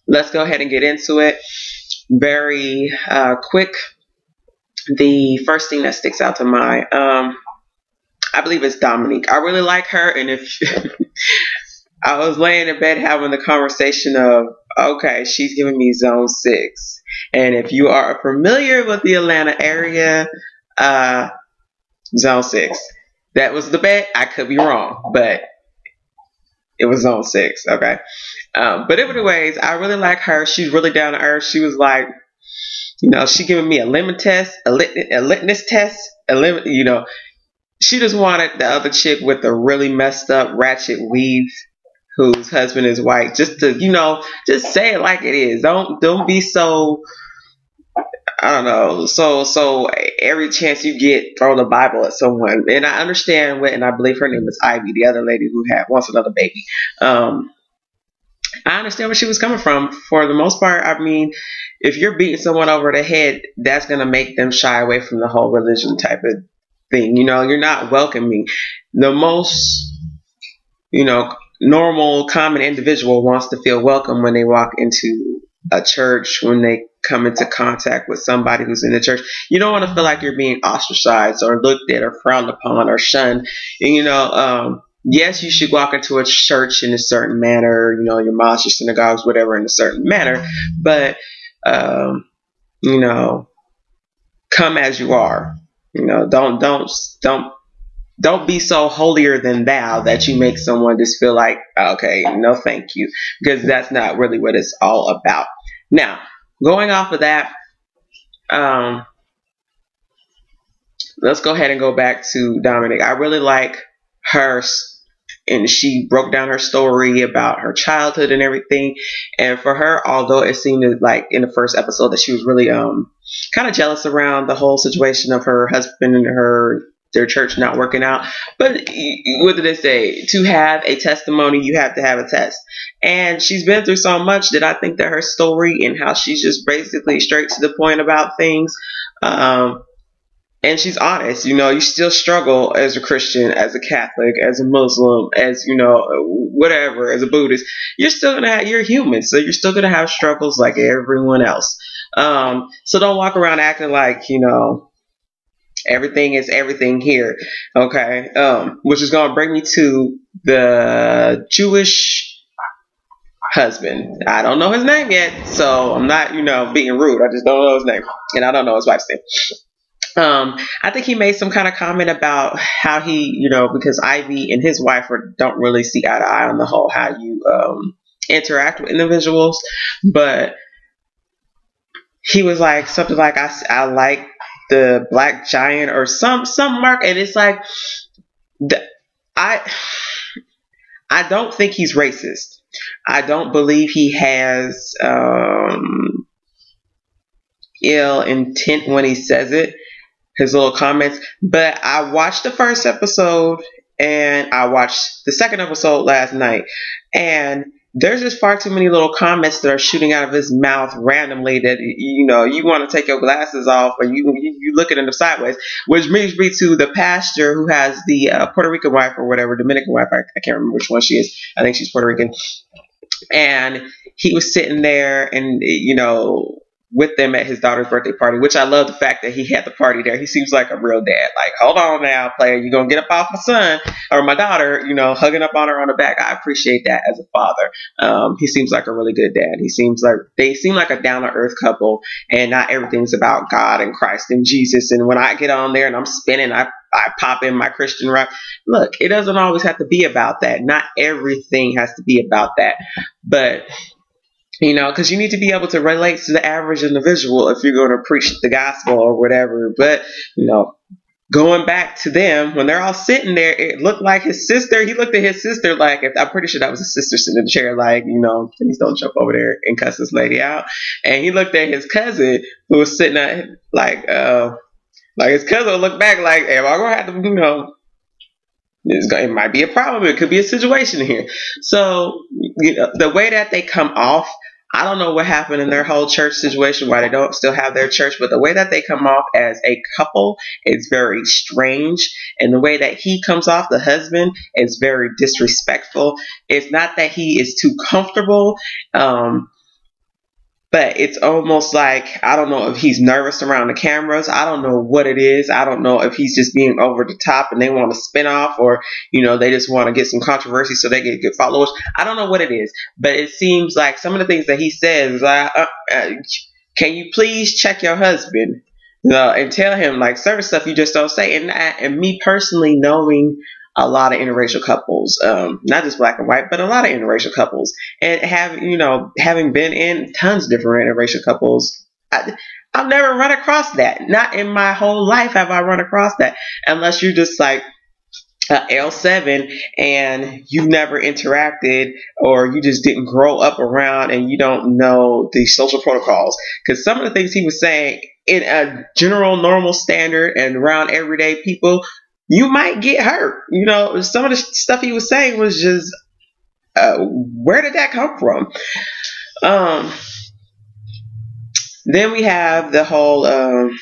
Let's go ahead and get into it. Very quick. The first thing that sticks out to mind, I believe it's Dominique. I really like her, and if I was laying in bed having the conversation of, okay, she's giving me zone 6. And if you are familiar with the Atlanta area, zone 6. That was the bet. I could be wrong, but it was zone 6. Okay. But anyways, I really like her. She's really down to earth. She was like, she giving me a limit test, a litmus test, she just wanted the other chick with the really messed up ratchet weave whose husband is white, just to, just say it like it is. Don't be so, I don't know, so every chance you get, throw the Bible at someone. And I understand and I believe her name is Ivy, the other lady who wants another baby. I understand where she was coming from. For the most part, I mean, if you're beating someone over the head, that's going to make them shy away from the whole religion type of thing. You're not welcoming. The most, normal, common individual wants to feel welcome when they walk into a church, when they come into contact with somebody who's in the church. You don't want to feel like you're being ostracized or looked at or frowned upon or shunned. And, yes, you should walk into a church in a certain manner, your mosques, your synagogues, whatever, in a certain manner. But, come as you are. Don't be so holier than thou that you make someone just feel like, okay, no, thank you, because that's not really what it's all about. Now, going off of that, let's go ahead and go back to Dominic. I really like her, and she broke down her story about her childhood and everything. And for her, although it seemed like in the first episode that she was really kind of jealous around the whole situation of her husband and their church not working out. But what did they say? To have a testimony, you have to have a test. And she's been through so much that I think that her story and how she's just basically straight to the point about things. And she's honest. You still struggle as a Christian, as a Catholic, as a Muslim, as, whatever, as a Buddhist. You're human. So you're still going to have struggles like everyone else. So don't walk around acting like, everything is everything here. Okay. Which is going to bring me to the Jewish husband. I don't know his name yet. So I'm not, being rude. I just don't know his name. And I don't know his wife's name. I think he made some kind of comment about how he, because Ivy and his wife don't really see eye to eye on the whole, how you interact with individuals. But he was like something like, I like the black giant or some mark. And it's like, I don't think he's racist. I don't believe he has ill intent when he says it, his little comments. But I watched the first episode and I watched the second episode last night, and there's just far too many little comments that are shooting out of his mouth randomly that, you want to take your glasses off or you look at him sideways, which brings me to the pastor who has the Puerto Rican wife or whatever, Dominican wife. I can't remember which one she is. I think she's Puerto Rican. And he was sitting there and, with them at his daughter's birthday party, which I love the fact that he had the party there. He seems like a real dad. Like, hold on now, player. You're going to get up off my son or my daughter, hugging up on her on the back. I appreciate that as a father. He seems like a really good dad. They seem like a down to earth couple, and not everything's about God and Christ and Jesus. And when I get on there and I'm spinning, I pop in my Christian rock. Look, it doesn't always have to be about that. Not everything has to be about that. But because you need to be able to relate to the average individual if you're going to preach the gospel or whatever. But, going back to them, when they're all sitting there, it looked like his sister. He looked at his sister like, I'm pretty sure that was his sister sitting in the chair, like, please don't jump over there and cuss this lady out. And he looked at his cousin who was sitting at, like his cousin looked back like, hey, am I going to have to, it might be a problem. It could be a situation here. So, the way that they come off I don't know what happened in their whole church situation, why they don't still have their church, but the way that they come off as a couple is very strange. And the way that he comes off, the husband, is very disrespectful. It's not that he is too comfortable, but it's almost like, I don't know if he's nervous around the cameras. I don't know what it is. I don't know if he's just being over the top and they want to spin off, or, they just want to get some controversy so they get good followers. I don't know what it is, but it seems like some of the things that he says is like, can you please check your husband? And tell him, like, certain stuff you just don't say. And me personally, knowing a lot of interracial couples, not just black and white, but a lot of interracial couples, and having been in tons of different interracial couples, I've never run across that. Not in my whole life have I run across that, unless you're just like L7 and you've never interacted, or you just didn't grow up around and you don't know the social protocols. Because some of the things he was saying in a general normal standard and around everyday people, you might get hurt. Some of the stuff he was saying was just, where did that come from? Then we have the whole, the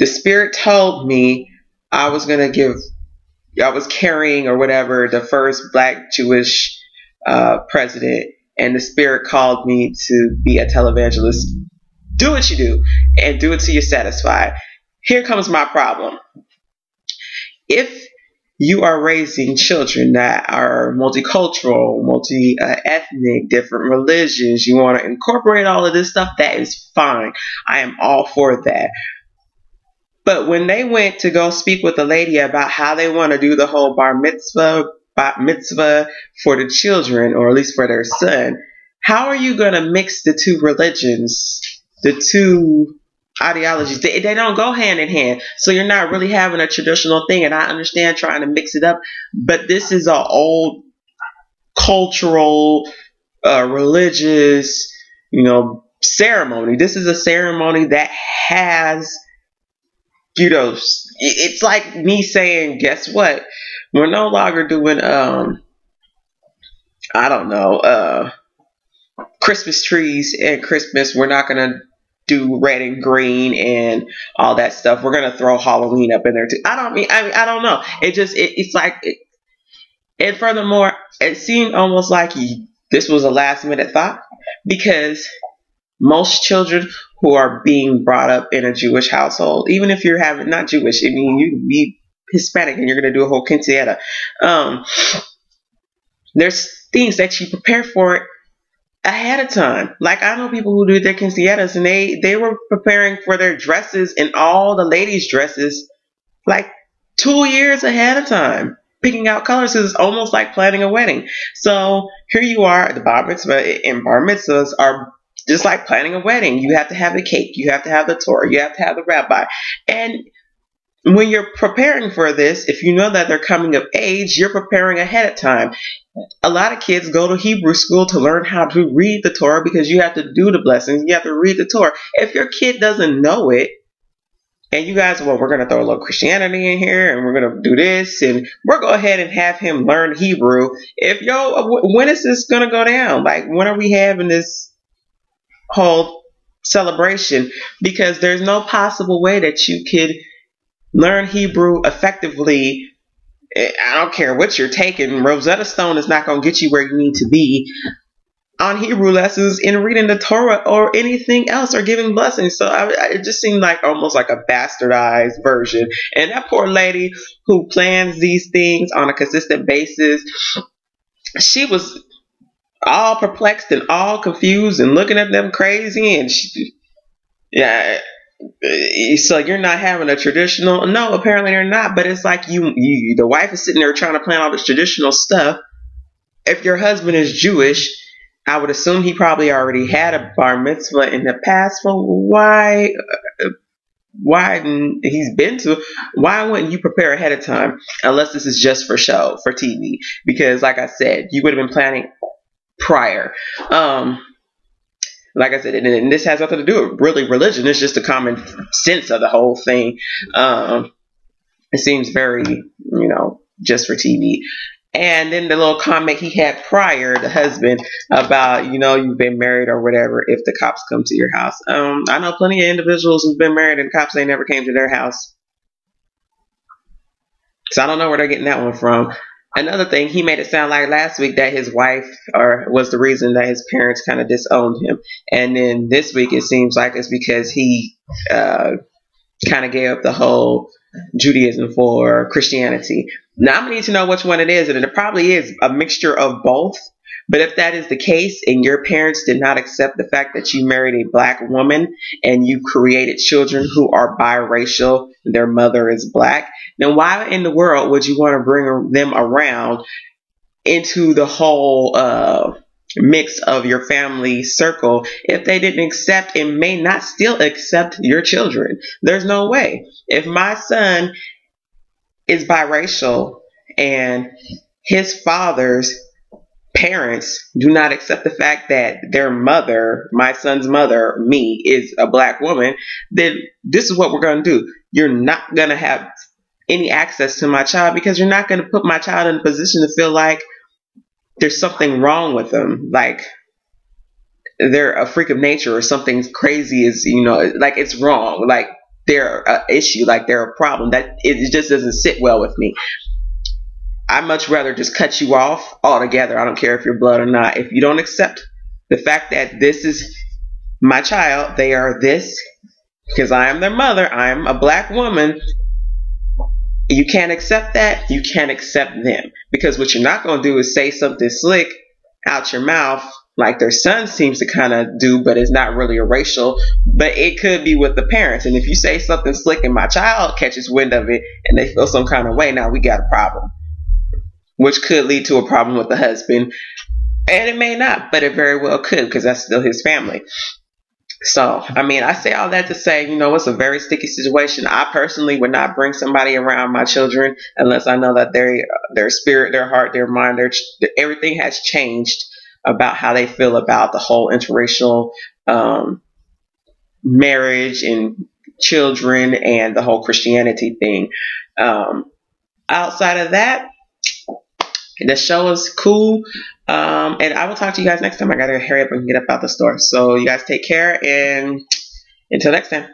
Spirit told me I was carrying or whatever the first Black Jewish president, and the Spirit called me to be a televangelist. Do what you do, and do it till you're satisfied. Here comes my problem. If you are raising children that are multicultural, multi-ethnic, different religions, you want to incorporate all of this stuff, that is fine. I am all for that. But when they went to go speak with the lady about how they want to do the whole bar mitzvah for the children, or at least for their son, how are you going to mix the two religions, the two ideologies? They don't go hand in hand. So you're not really having a traditional thing. And I understand trying to mix it up, but this is an old cultural, religious, ceremony. This is a ceremony that has, it's like me saying, guess what? We're no longer doing, Christmas trees and Christmas. We're not going to do red and green and all that stuff. We're going to throw Halloween up in there too. I don't know. It's like, and furthermore, it seemed almost like this was a last minute thought, because most children who are being brought up in a Jewish household, even if you're not Jewish, I mean, you can be Hispanic and you're going to do a whole quinceañera. There's things that you prepare for ahead of time. Like, I know people who do their quinceañeras, and they were preparing for their dresses and all the ladies' dresses like 2 years ahead of time, picking out colors. It's almost like planning a wedding. So here you are, the bar mitzvah and bar mitzvahs are just like planning a wedding. You have to have the cake, you have to have the Torah, you have to have the rabbi. And when you're preparing for this, if you know that they're coming of age, you're preparing ahead of time. A lot of kids go to Hebrew school to learn how to read the Torah, because you have to do the blessings. You have to read the Torah. If your kid doesn't know it, and you guys, we're going to throw a little Christianity in here, and we're going to do this, and we're going to go ahead and have him learn Hebrew. When is this going to go down? Like, when are we having this whole celebration? Because there's no possible way that you could learn Hebrew effectively. I don't care what you're taking. Rosetta Stone is not going to get you where you need to be on Hebrew lessons, in reading the Torah or anything else, or giving blessings. So it just seemed like almost like a bastardized version. And that poor lady who plans these things on a consistent basis, she was all perplexed and all confused and looking at them crazy. And so you're not having a traditional? No, apparently they're not. But it's like the wife is sitting there trying to plan all this traditional stuff. If your husband is Jewish, I would assume he probably already had a bar mitzvah in the past. Well, why he's been to? Why wouldn't you prepare ahead of time? Unless this is just for show, for TV. Because like I said, you would have been planning prior. Like I said, and this has nothing to do with really religion. It's just the common sense of the whole thing. It seems very, just for TV. And then the little comment he had prior, the husband, about, you've been married or whatever if the cops come to your house. I know plenty of individuals who've been married and cops, they never came to their house. So I don't know where they're getting that one from. Another thing, he made it sound like last week that his wife was the reason that his parents kind of disowned him. And then this week it seems like it's because he kind of gave up the whole Judaism for Christianity. Now I'm gonna need to know which one it is, and it probably is a mixture of both. But if that is the case and your parents did not accept the fact that you married a black woman and you created children who are biracial, their mother is black, then why in the world would you want to bring them around into the whole mix of your family circle if they didn't accept and may not still accept your children? There's no way. If my son is biracial and his father's parents do not accept the fact that their mother, my son's mother, me, is a black woman, then this is what we're going to do. You're not going to have any access to my child because you're not going to put my child in a position to feel like there's something wrong with them, like they're a freak of nature or something crazy is, like it's wrong, like they're an issue, like they're a problem. That it just doesn't sit well with me. I'd much rather just cut you off altogether. I don't care if you're blood or not. If you don't accept the fact that this is my child, they are this, because I am their mother, I am a black woman, you can't accept that, you can't accept them. Because what you're not going to do is say something slick out your mouth like their son seems to kind of do, but it's not really a racial, but it could be with the parents. And if you say something slick and my child catches wind of it and they feel some kind of way, now we got a problem, which could lead to a problem with the husband. And it may not, but it very well could, because that's still his family. So, I say all that to say, it's a very sticky situation. I personally would not bring somebody around my children unless I know that their spirit, their heart, their mind, everything has changed about how they feel about the whole interracial marriage and children and the whole Christianity thing. Outside of that, the show is cool. And I will talk to you guys next time. I gotta hurry up and get up out the store. So you guys take care, and until next time.